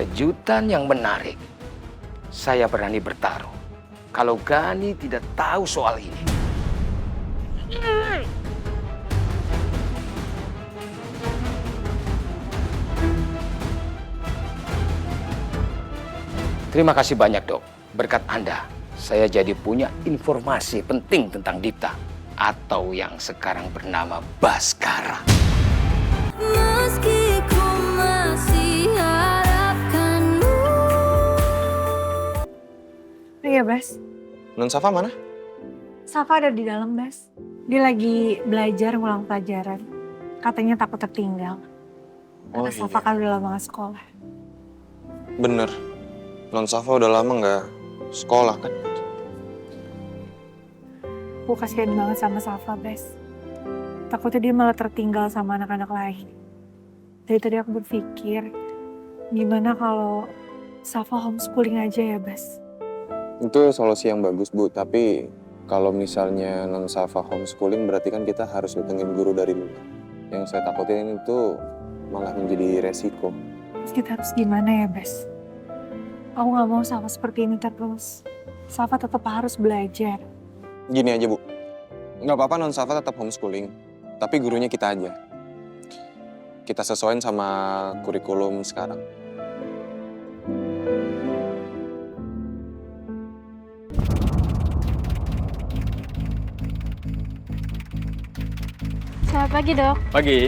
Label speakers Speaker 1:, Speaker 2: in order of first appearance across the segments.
Speaker 1: kejutan yang menarik. Saya berani bertaruh kalau Gani tidak tahu soal ini. Terima kasih banyak, Dok. Berkat Anda, saya jadi punya informasi penting tentang Dipta, atau yang sekarang bernama Baskara.
Speaker 2: Meski ku masih harapkanmu.
Speaker 3: Iya, Bas.
Speaker 4: Non Safa mana?
Speaker 3: Safa ada di dalam, Bas. Dia lagi belajar ngulang pelajaran. Katanya takut tertinggal. Karena Safa kan udah lama gak sekolah.
Speaker 4: Bener. Non Safa udah lama nggak sekolah kan?
Speaker 3: Aku kasihan banget sama Safa, Bas. Takutnya dia malah tertinggal sama anak-anak lain. Dari tadi aku berpikir, gimana kalau Safa homeschooling aja ya, Bas?
Speaker 4: Itu solusi yang bagus, Bu. Tapi kalau misalnya Non Safa homeschooling berarti kan kita harus datengin guru dari luar. Yang saya takutin itu malah menjadi resiko.
Speaker 3: Terus kita harus gimana ya, Bas? Aku gak mau Safa seperti ini terus. Safa tetap harus belajar.
Speaker 4: Gini aja, Bu. Nggak apa-apa Non Safa tetap homeschooling. Tapi gurunya kita aja. Kita sesuaiin sama kurikulum sekarang.
Speaker 3: Selamat pagi, Dok.
Speaker 5: Pagi.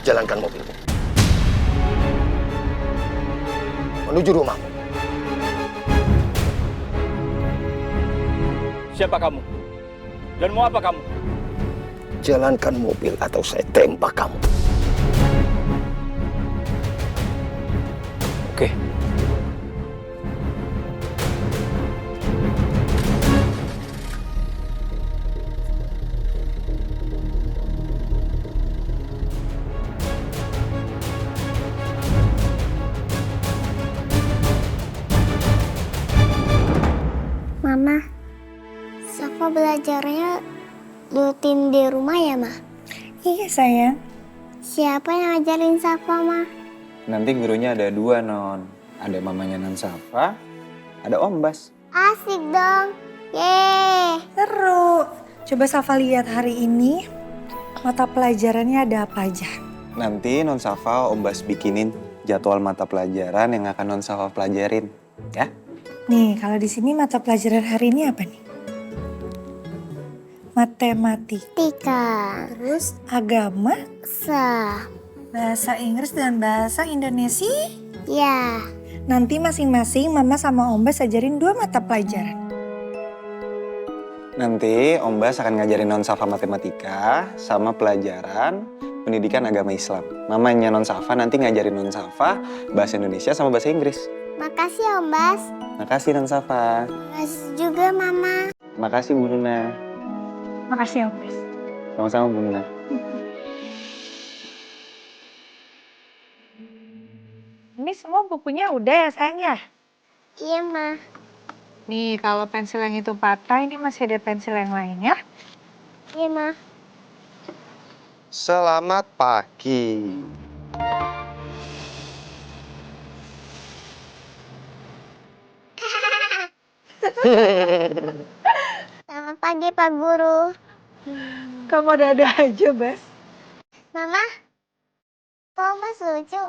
Speaker 1: Jalankan mobilmu menuju rumahmu.
Speaker 5: Siapa kamu? Dan mau apa kamu?
Speaker 1: Jalankan mobil atau saya tembak kamu. Oke.
Speaker 6: Mama, Safa belajarnya rutin di rumah ya, Ma?
Speaker 3: Iya, sayang.
Speaker 6: Siapa yang ngajarin Safa, Ma?
Speaker 7: Nanti gurunya ada dua, Non. Ada mamanya Non Safa, ada Om Bas.
Speaker 6: Asik dong. Yeay.
Speaker 3: Seru. Coba Safa lihat hari ini mata pelajarannya ada apa aja.
Speaker 7: Nanti Non Safa Om Bas bikinin jadwal mata pelajaran yang akan Non Safa pelajarin, ya?
Speaker 3: Nih, kalau di sini mata pelajaran hari ini apa nih? Matematika,
Speaker 6: Tika.
Speaker 3: terus agama, bahasa Inggris dan bahasa Indonesia.
Speaker 6: Ya.
Speaker 3: Nanti masing-masing Mama sama Om Bas ajarin 2 mata pelajaran.
Speaker 7: Nanti Om Bas akan ngajarin Non Safa matematika sama pelajaran pendidikan agama Islam. Mamanya Non Safa nanti ngajarin Non Safa bahasa Indonesia sama bahasa Inggris.
Speaker 6: Makasih Om Bas.
Speaker 7: Makasih Non Safa.
Speaker 6: Makasih juga Mama.
Speaker 7: Makasih Bu Nuna.
Speaker 3: Makasih Om Bas.
Speaker 7: Sama-sama Bu Nuna.
Speaker 3: Ini semua bukunya udah ya sayang ya?
Speaker 6: Iya, Ma.
Speaker 3: Nih kalau pensil yang itu patah, ini masih ada pensil yang lain ya?
Speaker 6: Iya, Ma.
Speaker 4: Selamat pagi.
Speaker 6: Selamat pagi, Pak Guru.
Speaker 3: Kamu ada aja, Bas.
Speaker 6: Mama, kok Om Bas lucu?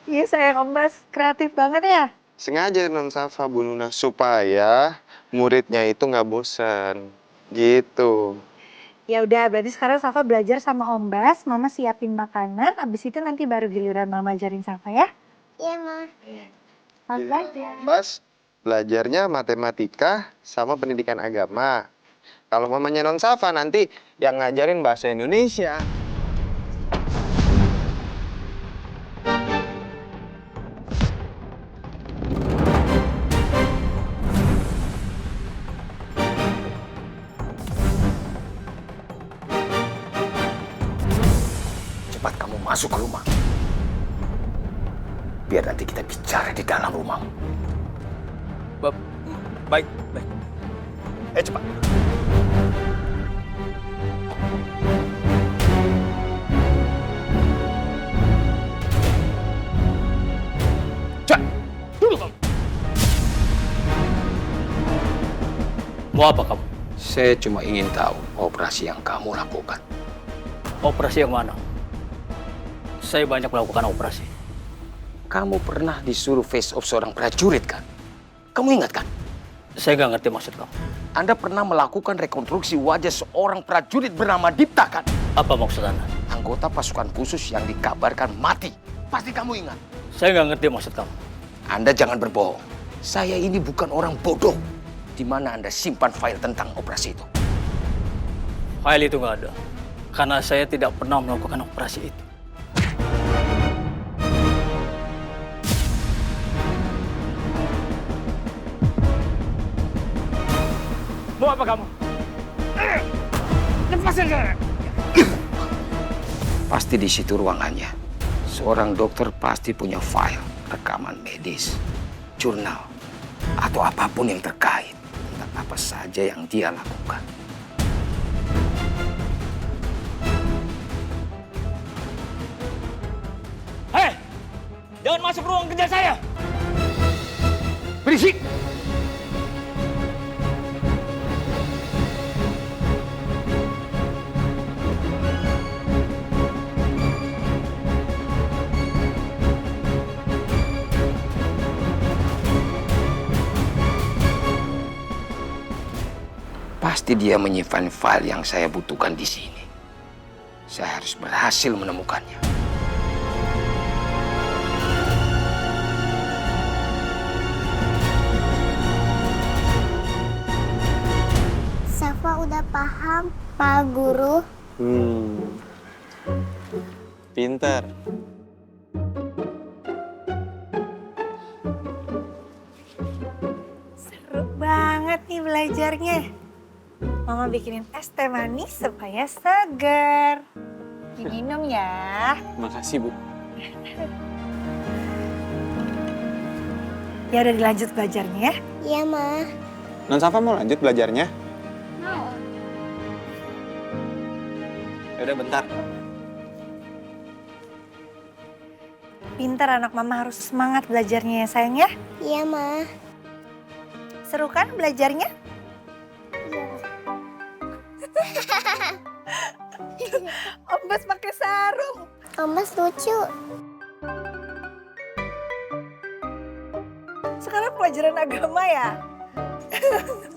Speaker 3: Iya sayang Om Bas, kreatif banget ya?
Speaker 4: Sengaja Non Safa Bu Nuna supaya muridnya itu nggak bosan. Gitu.
Speaker 3: Ya udah, berarti sekarang Safa belajar sama Om Bas, Mama siapin makanan, abis itu nanti baru giliran Mama ajarin Safa ya?
Speaker 6: Iya, Ma.
Speaker 3: Selamat belajar.
Speaker 4: Bas, belajarnya matematika sama pendidikan agama. Kalau mamanya Non Safa nanti yang ngajarin bahasa Indonesia.
Speaker 1: cepat kamu masuk ke rumah. Biar nanti kita bicara di dalam rumah.
Speaker 5: Baik, baik.
Speaker 1: Cepat. Cepat, duduk kamu.
Speaker 5: Mau apa kamu?
Speaker 1: Saya cuma ingin tahu operasi yang kamu lakukan.
Speaker 5: Operasi yang mana? Saya banyak melakukan operasi.
Speaker 1: Kamu pernah disuruh face off seorang prajurit kan? Kamu ingat kan?
Speaker 5: Saya nggak ngerti maksud kamu.
Speaker 1: Anda pernah melakukan rekonstruksi wajah seorang prajurit bernama Dipta kan?
Speaker 5: Apa maksud Anda?
Speaker 1: Anggota pasukan khusus yang dikabarkan mati. Pasti kamu ingat.
Speaker 5: Saya nggak ngerti maksud kamu.
Speaker 1: Anda jangan berbohong. Saya ini bukan orang bodoh. Di mana Anda simpan file tentang operasi itu?
Speaker 5: File itu nggak ada. Karena saya tidak pernah melakukan operasi itu. Mau apa kamu?
Speaker 1: Lepasin saya! Pasti di situ ruangannya. Seorang dokter pasti punya file, rekaman medis, jurnal, atau apapun yang terkait tentang apa saja yang dia lakukan.
Speaker 5: Hei! Jangan masuk ruang kerja saya!
Speaker 1: Berisik! Pasti dia menyimpan file yang saya butuhkan di sini. Saya harus berhasil menemukannya.
Speaker 6: Safa udah paham, Pak Guru.
Speaker 7: Pinter.
Speaker 3: Seru banget nih belajarnya. Mama bikinin es teh manis supaya seger. Diminum ya.
Speaker 7: Makasih, Bu.
Speaker 3: Ya udah dilanjut belajarnya ya.
Speaker 6: Iya, Ma.
Speaker 7: Non Safa mau lanjut belajarnya?
Speaker 6: Mau.
Speaker 7: Yaudah bentar.
Speaker 3: Pintar anak mama harus semangat belajarnya ya sayang ya.
Speaker 6: Iya, Ma.
Speaker 3: Seru kan belajarnya? Om Bas pakai sarung.
Speaker 6: Om Bas lucu.
Speaker 3: Sekarang pelajaran agama ya?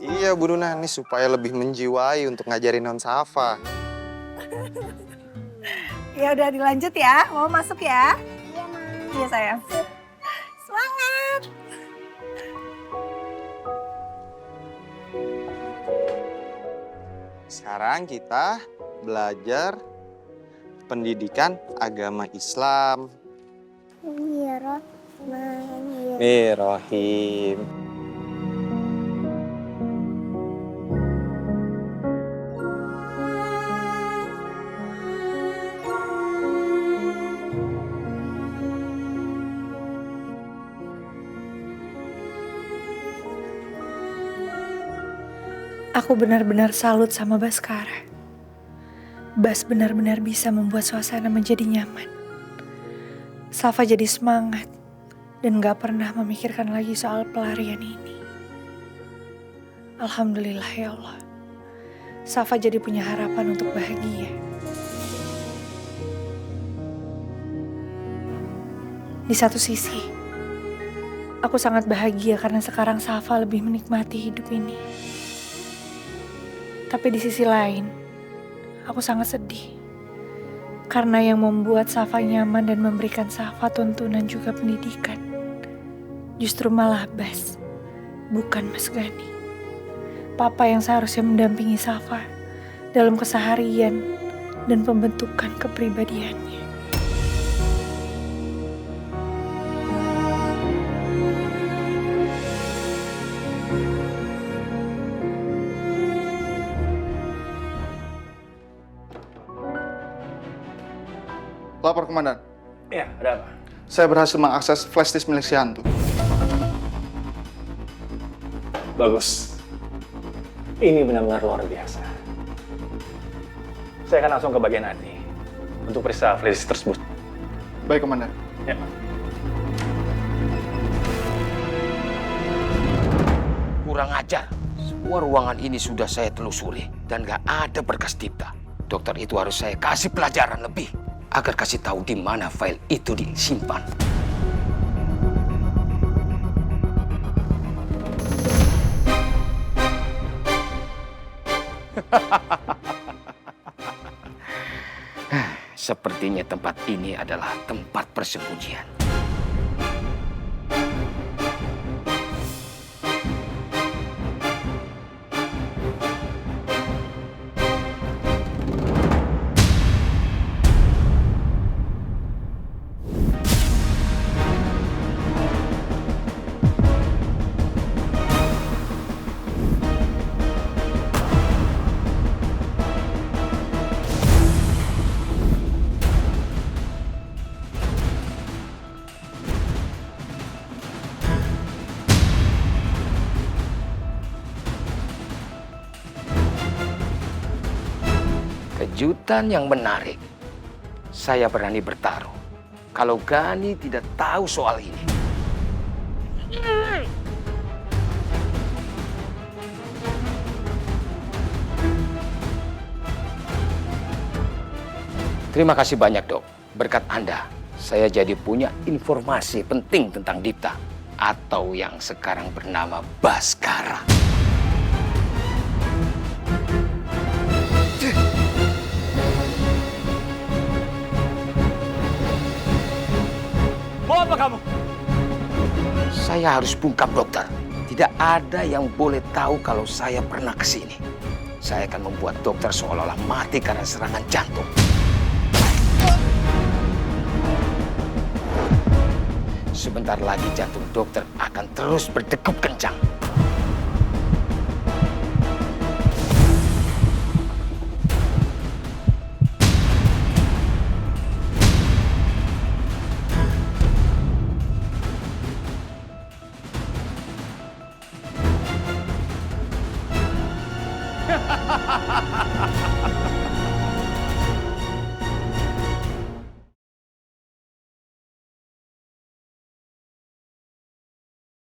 Speaker 7: Iya, Bu Nani, supaya lebih menjiwai untuk ngajarin Non Safa.
Speaker 3: Ya udah dilanjut ya. Mau masuk ya?
Speaker 6: Iya, Ma.
Speaker 3: Iya sayang. Semangat.
Speaker 7: Sekarang kita belajar pendidikan agama Islam.
Speaker 6: Iya,
Speaker 7: Bismillahirrahmanirrahim.
Speaker 3: Aku benar-benar salut sama Baskara. Bas benar-benar bisa membuat suasana menjadi nyaman. Safa jadi semangat dan gak pernah memikirkan lagi soal pelarian ini. Alhamdulillah ya Allah. Safa jadi punya harapan untuk bahagia. Di satu sisi, aku sangat bahagia karena sekarang Safa lebih menikmati hidup ini. Tapi di sisi lain, aku sangat sedih. Karena yang membuat Safa nyaman dan memberikan Safa tuntunan juga pendidikan. Justru malah Bas, bukan Mas Gani. Papa yang seharusnya mendampingi Safa dalam keseharian dan pembentukan kepribadiannya.
Speaker 8: Lapor komandan.
Speaker 5: Ya, ada apa?
Speaker 8: Saya berhasil mengakses flash disk milik si hantu.
Speaker 5: Bagus. Ini benar-benar luar biasa. Saya akan langsung ke bagian IT untuk periksa flash disk tersebut.
Speaker 8: Baik, komandan.
Speaker 5: Ya.
Speaker 1: Kurang ajar. Semua ruangan ini sudah saya telusuri dan gak ada berkas Dipta. Dokter itu harus saya kasih pelajaran lebih agar kasih tahu di mana file itu disimpan. Sepertinya tempat ini adalah tempat persembunyian. Kejutan yang menarik. Saya berani bertaruh kalau Gani tidak tahu soal ini. Terima kasih banyak, Dok. Berkat Anda, saya jadi punya informasi penting tentang Dipta atau yang sekarang bernama Baskara.
Speaker 5: Mau apa kamu?
Speaker 1: Saya harus bungkam, dokter. Tidak ada yang boleh tahu kalau saya pernah ke sini. Saya akan membuat dokter seolah-olah mati karena serangan jantung. Sebentar lagi jantung dokter akan terus berdegup kencang.